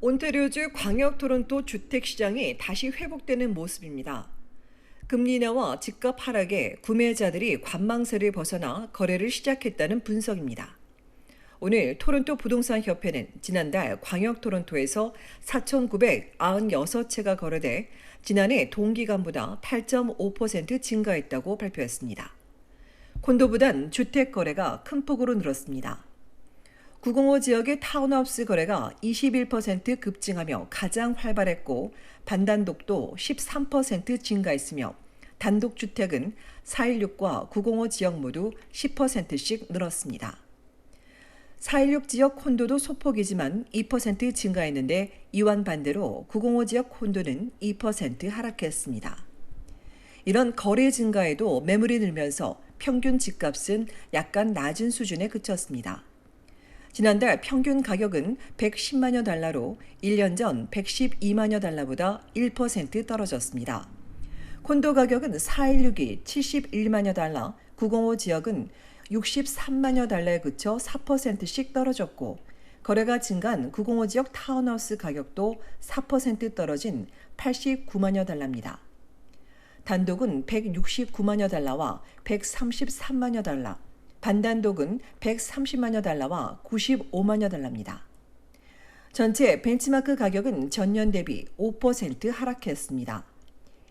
온타리오주 광역 토론토 주택시장이 다시 회복되는 모습입니다. 금리 인하와 집값 하락에 구매자들이 관망세를 벗어나 거래를 시작했다는 분석입니다. 오늘 토론토 부동산 협회는 지난달 광역 토론토에서 4,996채가 거래돼 지난해 동기간보다 8.5% 증가했다고 발표했습니다. 콘도보단 주택 거래가 큰 폭으로 늘었습니다. 905 지역의 타운하우스 거래가 21% 급증하며 가장 활발했고 반단독도 13% 증가했으며 단독주택은 416과 905 지역 모두 10%씩 늘었습니다. 416 지역 콘도도 소폭이지만 2% 증가했는데 이와 반대로 905 지역 콘도는 2% 하락했습니다. 이런 거래 증가에도 매물이 늘면서 평균 집값은 약간 낮은 수준에 그쳤습니다. 지난달 평균 가격은 110만여 달러로 1년 전 112만여 달러보다 1% 떨어졌습니다. 콘도 가격은 416이 71만여 달러, 905 지역은 63만여 달러에 그쳐 4%씩 떨어졌고 거래가 증가한 905 지역 타운하우스 가격도 4% 떨어진 89만여 달러입니다. 단독은 169만여 달러와 133만여 달러, 반단독은 130만여 달러와 95만여 달러입니다. 전체 벤치마크 가격은 전년 대비 5% 하락했습니다.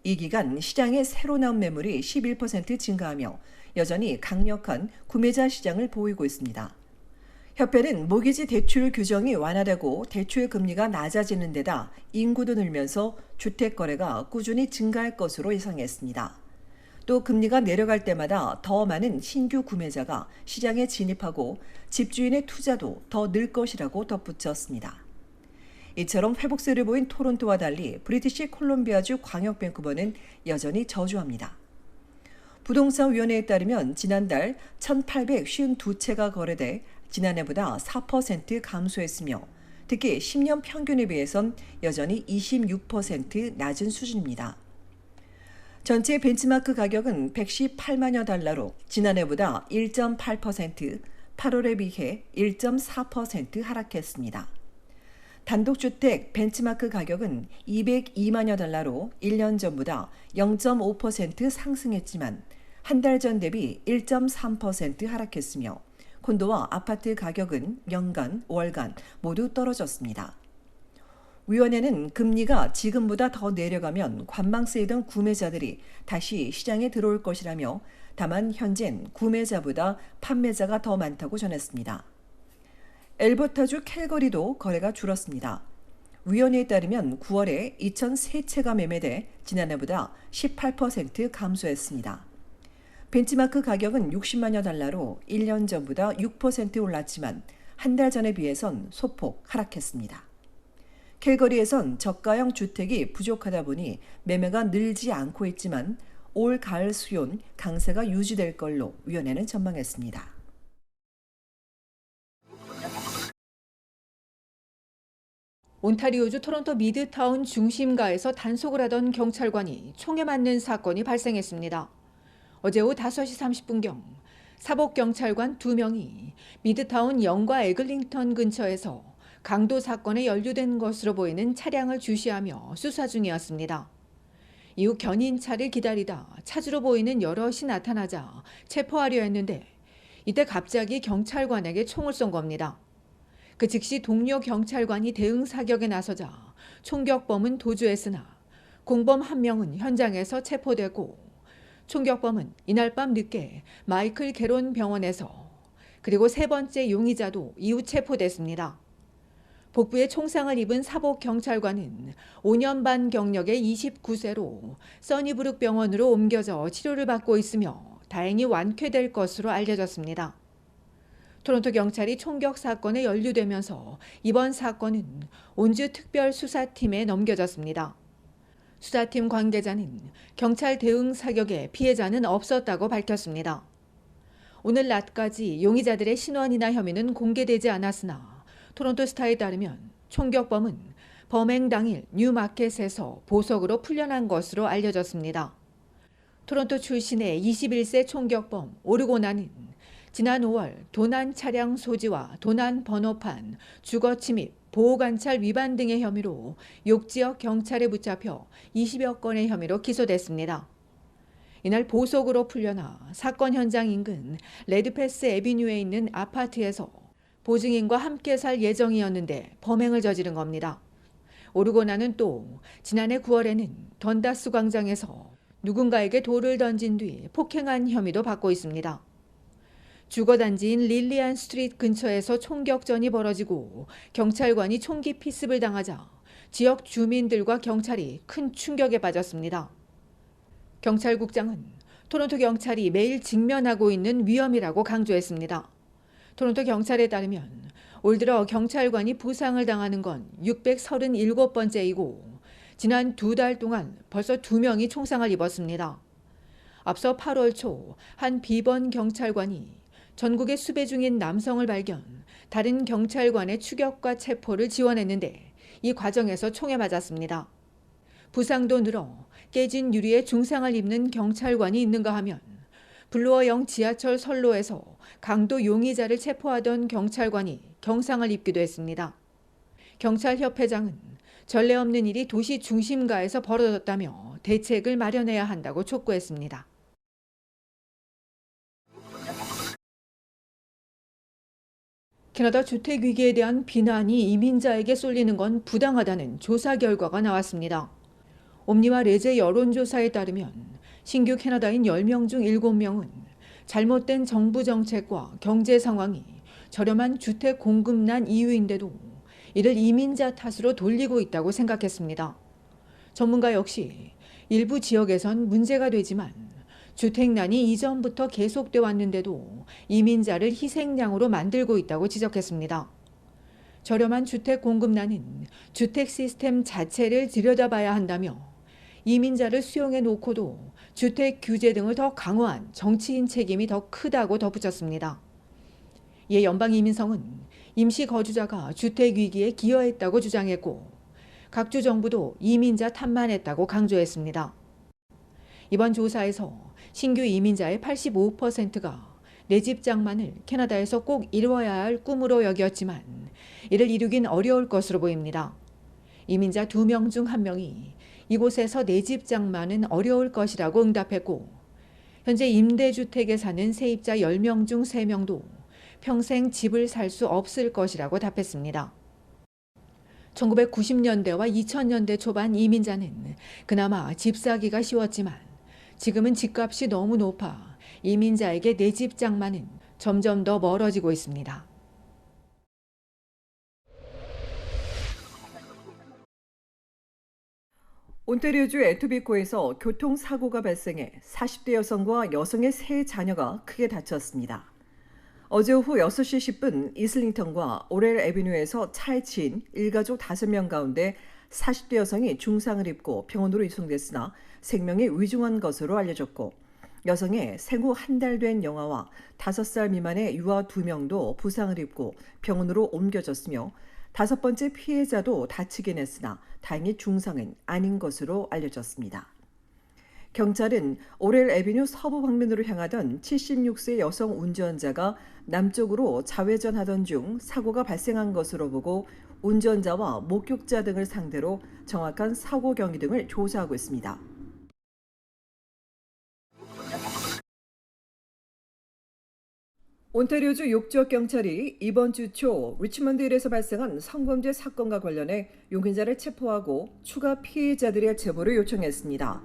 이 기간 시장에 새로 나온 매물이 11% 증가하며 여전히 강력한 구매자 시장을 보이고 있습니다. 협회는 모기지 대출 규정이 완화되고 대출 금리가 낮아지는 데다 인구도 늘면서 주택 거래가 꾸준히 증가할 것으로 예상했습니다. 또 금리가 내려갈 때마다 더 많은 신규 구매자가 시장에 진입하고 집주인의 투자도 더 늘 것이라고 덧붙였습니다. 이처럼 회복세를 보인 토론토와 달리 브리티시 콜롬비아주 광역 밴쿠버는 여전히 저조합니다. 부동산위원회에 따르면 지난달 1,852채가 거래돼 지난해보다 4% 감소했으며 특히 10년 평균에 비해선 여전히 26% 낮은 수준입니다. 전체 벤치마크 가격은 118만여 달러로 지난해보다 1.8%, 8월에 비해 1.4% 하락했습니다. 단독주택 벤치마크 가격은 202만여 달러로 1년 전보다 0.5% 상승했지만 한 달 전 대비 1.3% 하락했으며 콘도와 아파트 가격은 연간, 월간 모두 떨어졌습니다. 위원회는 금리가 지금보다 더 내려가면 관망세이던 구매자들이 다시 시장에 들어올 것이라며 다만 현재는 구매자보다 판매자가 더 많다고 전했습니다. 엘버타주 캘거리도 거래가 줄었습니다. 위원회에 따르면 9월에 2,003채가 매매돼 지난해보다 18% 감소했습니다. 벤치마크 가격은 60만여 달러로 1년 전보다 6% 올랐지만 한 달 전에 비해선 소폭 하락했습니다. 캘거리에선 저가형 주택이 부족하다 보니 매매가 늘지 않고 있지만 올 가을 수요는 강세가 유지될 걸로 위원회는 전망했습니다. 온타리오주 토론토 미드타운 중심가에서 단속을 하던 경찰관이 총에 맞는 사건이 발생했습니다. 어제 오후 5시 30분경 사복경찰관 2명이 미드타운 영과 에글링턴 근처에서 강도 사건에 연루된 것으로 보이는 차량을 주시하며 수사 중이었습니다. 이후 견인차를 기다리다 차주로 보이는 여럿이 나타나자 체포하려 했는데 이때 갑자기 경찰관에게 총을 쏜 겁니다. 그 즉시 동료 경찰관이 대응 사격에 나서자 총격범은 도주했으나 공범 한 명은 현장에서 체포되고 총격범은 이날 밤 늦게 마이클 게론 병원에서 그리고 세 번째 용의자도 이후 체포됐습니다. 복부에 총상을 입은 사복 경찰관은 5년 반 경력의 29세로 써니브룩 병원으로 옮겨져 치료를 받고 있으며 다행히 완쾌될 것으로 알려졌습니다. 토론토 경찰이 총격 사건에 연루되면서 이번 사건은 온주 특별수사팀에 넘겨졌습니다. 수사팀 관계자는 경찰 대응 사격에 피해자는 없었다고 밝혔습니다. 오늘 낮까지 용의자들의 신원이나 혐의는 공개되지 않았으나 토론토 스타에 따르면 총격범은 범행 당일 뉴마켓에서 보석으로 풀려난 것으로 알려졌습니다. 토론토 출신의 21세 총격범 오르고나는 지난 5월 도난 차량 소지와 도난 번호판, 주거 침입, 보호관찰 위반 등의 혐의로 욕지역 경찰에 붙잡혀 20여 건의 혐의로 기소됐습니다. 이날 보석으로 풀려나 사건 현장 인근 레드패스 애비뉴에 있는 아파트에서 보증인과 함께 살 예정이었는데 범행을 저지른 겁니다. 오르고 나는 또 지난해 9월에는 던다스 광장에서 누군가에게 돌을 던진 뒤 폭행한 혐의도 받고 있습니다. 주거단지인 릴리안 스트리트 근처에서 총격전이 벌어지고 경찰관이 총기 피습을 당하자 지역 주민들과 경찰이 큰 충격에 빠졌습니다. 경찰국장은 토론토 경찰이 매일 직면하고 있는 위험이라고 강조했습니다. 토론토 경찰에 따르면 올 들어 경찰관이 부상을 당하는 건 637번째이고 지난 2달 동안 벌써 2명이 총상을 입었습니다. 앞서 8월 초 한 비번 경찰관이 전국에 수배 중인 남성을 발견, 다른 경찰관의 추격과 체포를 지원했는데 이 과정에서 총에 맞았습니다. 부상도 늘어 깨진 유리에 중상을 입는 경찰관이 있는가 하면 블루어영 지하철 선로에서 강도 용의자를 체포하던 경찰관이 경상을 입기도 했습니다. 경찰협회장은 전례 없는 일이 도시 중심가에서 벌어졌다며 대책을 마련해야 한다고 촉구했습니다. 캐나다 주택 위기에 대한 비난이 이민자에게 쏠리는 건 부당하다는 조사 결과가 나왔습니다. 옴니와 레제 여론조사에 따르면 신규 캐나다인 10명 중 7명은 잘못된 정부 정책과 경제 상황이 저렴한 주택 공급난 이유인데도 이를 이민자 탓으로 돌리고 있다고 생각했습니다. 전문가 역시 일부 지역에선 문제가 되지만 주택난이 이전부터 계속돼 왔는데도 이민자를 희생양으로 만들고 있다고 지적했습니다. 저렴한 주택 공급난은 주택 시스템 자체를 들여다봐야 한다며 이민자를 수용해 놓고도 주택 규제 등을 더 강화한 정치인 책임이 더 크다고 덧붙였습니다. 이에 연방이민성은 임시 거주자가 주택 위기에 기여했다고 주장했고 각 주 정부도 이민자 탓만 했다고 강조했습니다. 이번 조사에서 신규 이민자의 85%가 내 집 장만을 캐나다에서 꼭 이루어야 할 꿈으로 여겼지만 이를 이루긴 어려울 것으로 보입니다. 이민자 2명 중 1명이 이곳에서 내 집 장만은 어려울 것이라고 응답했고 현재 임대주택에 사는 세입자 10명 중 3명도 평생 집을 살 수 없을 것이라고 답했습니다. 1990년대와 2000년대 초반 이민자는 그나마 집 사기가 쉬웠지만 지금은 집값이 너무 높아 이민자에게 내 집 장만은 점점 더 멀어지고 있습니다. 온타리오주 에토비코에서 교통사고가 발생해 40대 여성과 여성의 3자녀가 크게 다쳤습니다. 어제 오후 6시 10분 이슬링턴과 오렐 애비뉴에서 차에 치인 일가족 5명 가운데 40대 여성이 중상을 입고 병원으로 이송됐으나 생명이 위중한 것으로 알려졌고 여성의 생후 한 달 된 영아와 5살 미만의 유아 2명도 부상을 입고 병원으로 옮겨졌으며 5번째 피해자도 다치긴 했으나 다행히 중상은 아닌 것으로 알려졌습니다. 경찰은 오렐 애비뉴 서부 방면으로 향하던 76세 여성 운전자가 남쪽으로 좌회전하던 중 사고가 발생한 것으로 보고 운전자와 목격자 등을 상대로 정확한 사고 경위 등을 조사하고 있습니다. 온타리오주 욕지역 경찰이 이번 주 초 리치먼드일에서 발생한 성범죄 사건과 관련해 용의자를 체포하고 추가 피해자들의 제보를 요청했습니다.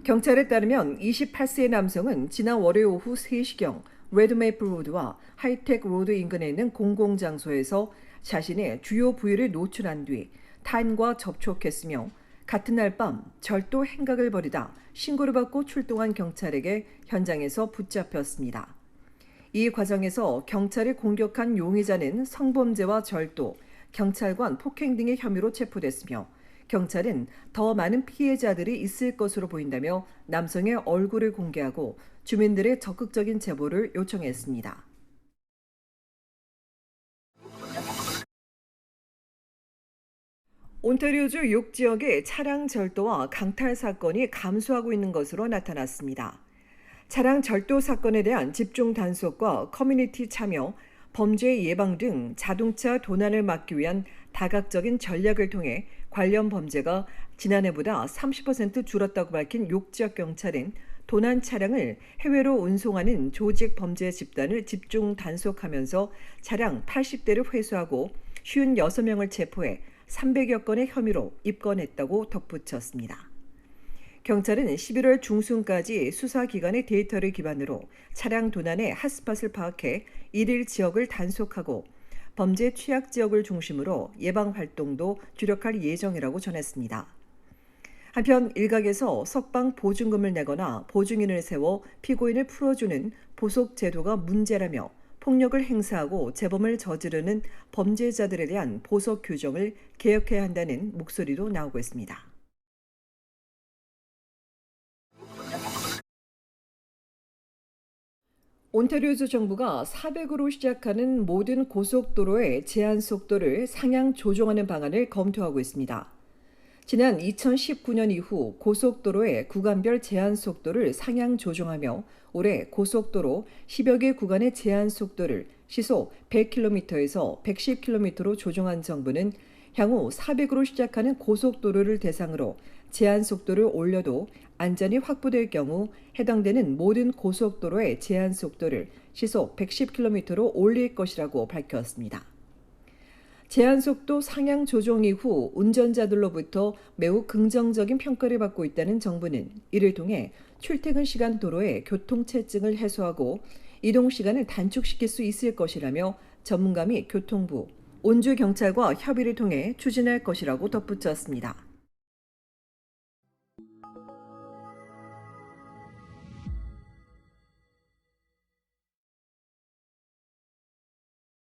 경찰에 따르면 28세의 남성은 지난 월요일 오후 3시경 레드메이플 로드와 하이텍 로드 인근에 있는 공공장소에서 자신의 주요 부위를 노출한 뒤 타인과 접촉했으며 같은 날 밤 절도 행각을 벌이다 신고를 받고 출동한 경찰에게 현장에서 붙잡혔습니다. 이 과정에서 경찰이 공격한 용의자는 성범죄와 절도, 경찰관 폭행 등의 혐의로 체포됐으며 경찰은 더 많은 피해자들이 있을 것으로 보인다며 남성의 얼굴을 공개하고 주민들의 적극적인 제보를 요청했습니다. 온타리오주 6지역의 차량 절도와 강탈 사건이 감소하고 있는 것으로 나타났습니다. 차량 절도 사건에 대한 집중 단속과 커뮤니티 참여, 범죄 예방 등 자동차 도난을 막기 위한 다각적인 전략을 통해 관련 범죄가 지난해보다 30% 줄었다고 밝힌 욕지역 경찰은 도난 차량을 해외로 운송하는 조직 범죄 집단을 집중 단속하면서 차량 80대를 회수하고 56명을 체포해 300여 건의 혐의로 입건했다고 덧붙였습니다. 경찰은 11월 중순까지 수사기관의 데이터를 기반으로 차량 도난의 핫스팟을 파악해 일일 지역을 단속하고 범죄 취약 지역을 중심으로 예방 활동도 주력할 예정이라고 전했습니다. 한편 일각에서 석방 보증금을 내거나 보증인을 세워 피고인을 풀어주는 보석 제도가 문제라며 폭력을 행사하고 재범을 저지르는 범죄자들에 대한 보석 규정을 개혁해야 한다는 목소리도 나오고 있습니다. 온타리오주 정부가 400으로 시작하는 모든 고속도로의 제한 속도를 상향 조정하는 방안을 검토하고 있습니다. 지난 2019년 이후 고속도로의 구간별 제한 속도를 상향 조정하며 올해 고속도로 10여 개 구간의 제한 속도를 시속 100km에서 110km로 조정한 정부는 향후 400으로 시작하는 고속도로를 대상으로 제한 속도를 올려도 안전이 확보될 경우 해당되는 모든 고속도로의 제한 속도를 시속 110km로 올릴 것이라고 밝혔습니다. 제한 속도 상향 조정 이후 운전자들로부터 매우 긍정적인 평가를 받고 있다는 정부는 이를 통해 출퇴근 시간 도로의 교통체증을 해소하고 이동 시간을 단축시킬 수 있을 것이라며 전문가 및 교통부, 온주경찰과 협의를 통해 추진할 것이라고 덧붙였습니다.